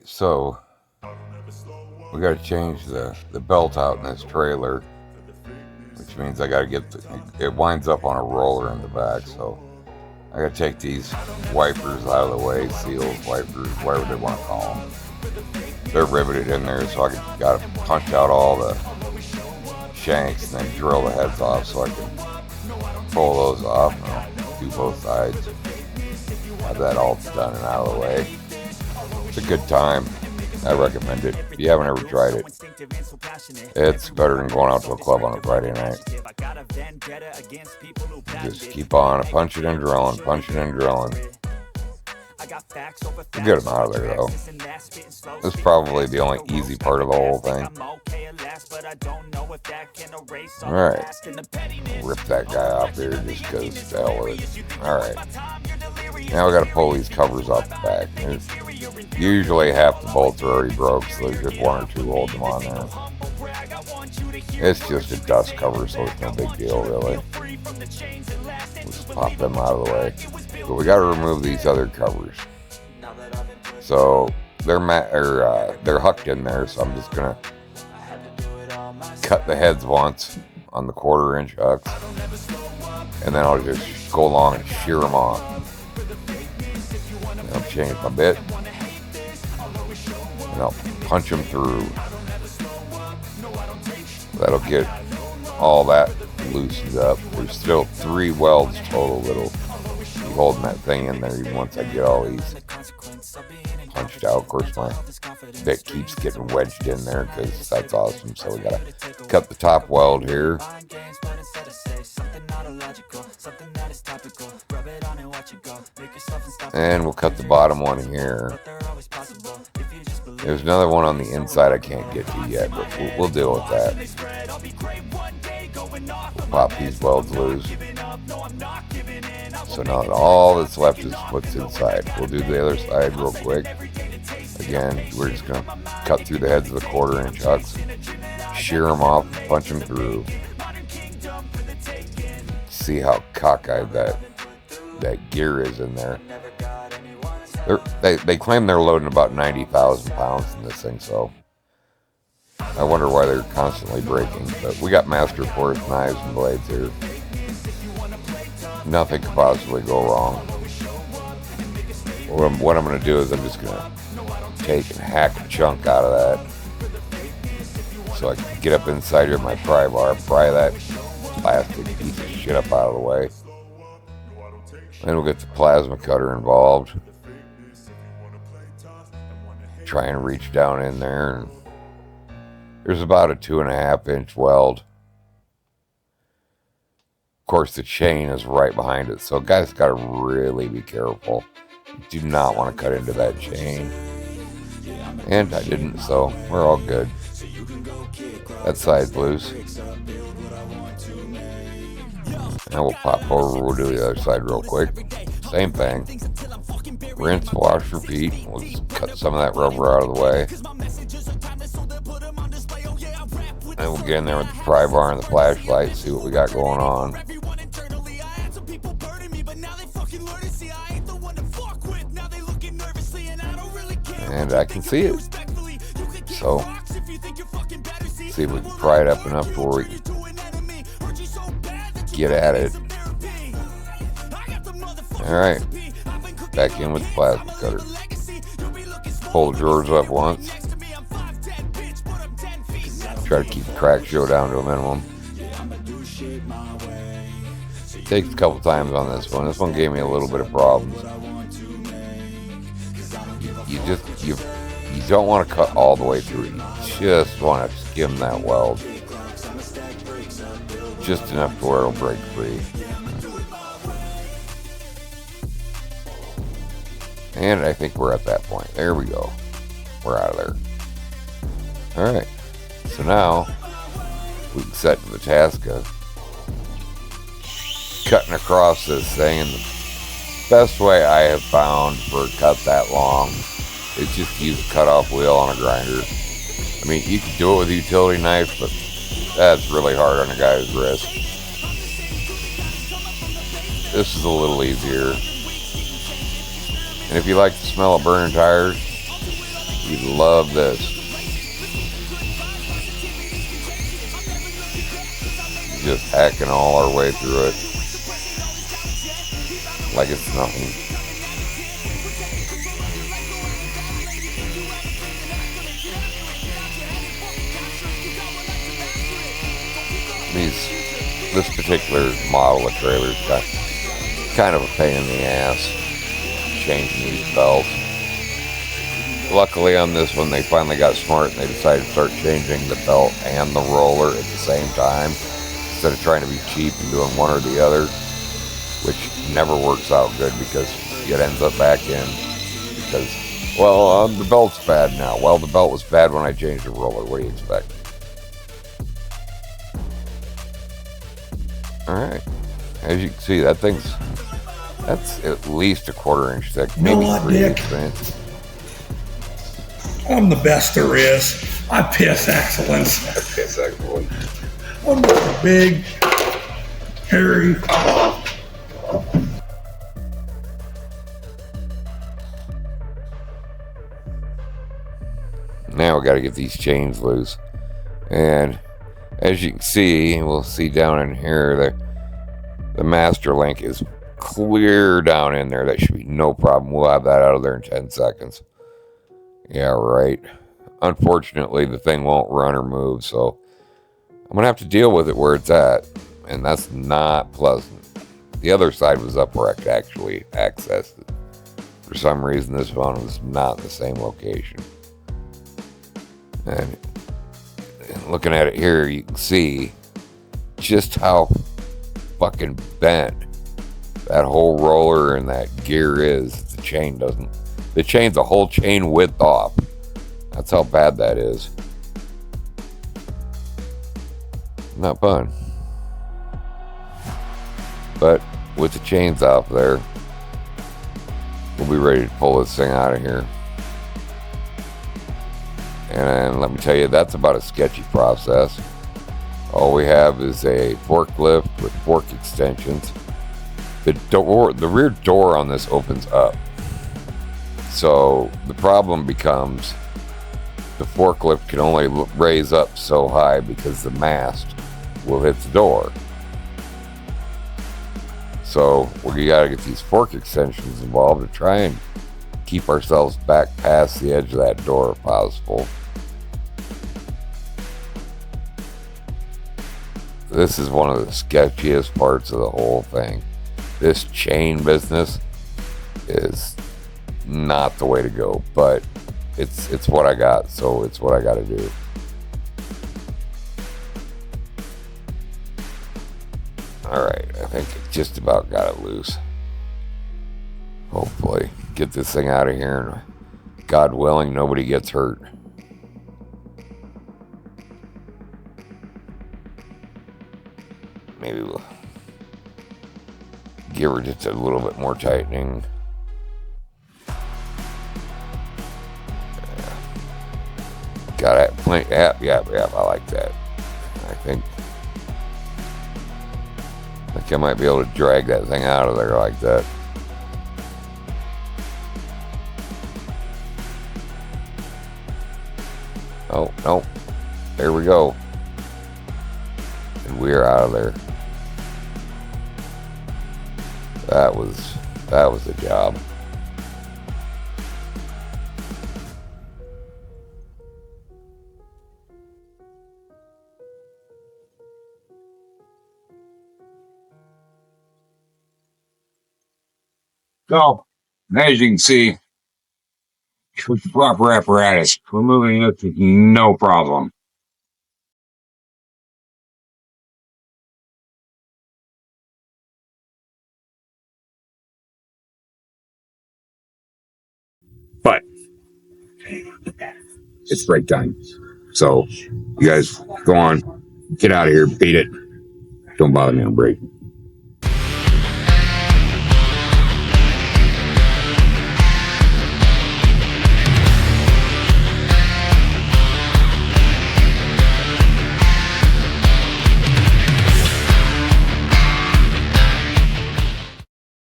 So we got to change the belt out in this trailer, which means I got to it winds up on a roller in the back. So I got to take these wipers out of the way, seals, wipers, whatever they want to call them. They're riveted in there, so I got to punch out all the shanks and then drill the heads off so I can pull those off and I'll do both sides. Have that all done and out of the way. It's a good time. I recommend it. If you haven't ever tried it, it's better than going out to a club on a Friday night. Just keep on punching and drilling, punching and drilling. We'll get them out of there though. This is probably the only easy part of the whole thing. Alright. Rip that guy off here just because the hell with it. Alright. Now we got to pull these covers off the back. Usually half the bolts are already broke, so there's just one or two holding them on there. It's just a dust cover, so it's no big deal really. Let's pop them out of the way. But we got to remove these other covers. So they're hucked in there, so I'm just gonna cut the heads once on the 1/4 inch hucks, and then I'll just go along and shear them off. And I'll change my bit, and I'll punch them through. That'll get all that loosened up. There's still 3 welds total that'll be holding that thing in there even once I get all these punched out. Of course, my bit keeps getting wedged in there because that's awesome. So we gotta cut the top weld here. And we'll cut the bottom one here. There's another one on the inside I can't get to yet, but we'll deal with that. We'll pop these welds loose. So now all that's left is what's inside. We'll do the other side real quick. Again, we're just going to cut through the heads of the 1/4 inch hucks, shear them off, punch them through. See how cockeyed that gear is in there. They claim they're loading about 90,000 pounds in this thing, so I wonder why they're constantly breaking. But we got master force knives and blades here. Nothing could possibly go wrong. What I'm going to do is I'm just going to take and hack a chunk out of that so I can get up inside here with my pry bar, pry that plastic piece of shit up out of the way. Then we'll get the plasma cutter involved. Try and reach down in there. And there's about a 2.5 inch weld. Of course, the chain is right behind it, so guys got to really be careful. You do not want to cut into that chain. And I didn't, so we're all good. That side's loose. Now we'll pop over, we'll do the other side real quick. Same thing. Rinse, wash, repeat. We'll just cut some of that rubber out of the way. And we'll get in there with the pry bar and the flashlight, see what we got going on. And I can see it. So, see if we can pry it up enough to where we can get at it. Alright. Back in with the plasma cutter. Pull the drawers up once. Try to keep the crack show down to a minimum. Takes a couple times on this one. This one gave me a little bit of problems. You don't want to cut all the way through it. You just want to skim that weld. Just enough to where it'll break free. And I think we're at that point. There we go. We're out of there. Alright. So now we can set to the task of cutting across this thing. And the best way I have found for a cut that long is just use a cutoff wheel on a grinder. I mean, you can do it with a utility knife, but that's really hard on a guy's wrist. This is a little easier. And if you like the smell of burning tires, We love this. Just hacking all our way through it like it's nothing. This particular model of trailer is kind of a pain in the ass changing these belts. Luckily on this one they finally got smart and they decided to start changing the belt and the roller at the same time instead of trying to be cheap and doing one or the other, which never works out good because it ends up back in because, well, the belt's bad now. Well, the belt was bad when I changed the roller. What do you expect? Alright, as you can see, that's at least a 1/4 inch thick, maybe 3/8 inch. I'm the best there is. I piss excellence. I'm just a big, hairy. Now we got to get these chains loose, and as you can see, we'll see down in here, the master link is clear down in there. That should be no problem. We'll have that out of there in 10 seconds. Yeah, right. Unfortunately, the thing won't run or move, so I'm going to have to deal with it where it's at, and that's not pleasant. The other side was up where I could actually access it. For some reason, this one was not in the same location. And looking at it here, you can see just how fucking bent that whole roller and that gear is. The chain's a whole chain width off. That's how bad that is. Not fun. But with the chains off there, we'll be ready to pull this thing out of here. And let me tell you, that's about a sketchy process. All we have is a forklift with fork extensions. The rear door on this opens up. So the problem becomes the forklift can only raise up so high because the mast will hit the door. So we gotta get these fork extensions involved to try and keep ourselves back past the edge of that door if possible. This is one of the sketchiest parts of the whole thing. This chain business is not the way to go, but it's what I got, so it's what I got to do. Alright, I think I just about got it loose. Hopefully, get this thing out of here and God willing, nobody gets hurt. Maybe we'll give her just a little bit more tightening. Got it. Plenty. Yep. I like that. I think I might be able to drag that thing out of there like that. Oh no! There we go. And we're out of there. That was the job. So, as you can see, with the proper apparatus, removing it is no problem. But it's break time. So, you guys go on, get out of here, beat it. Don't bother me on break.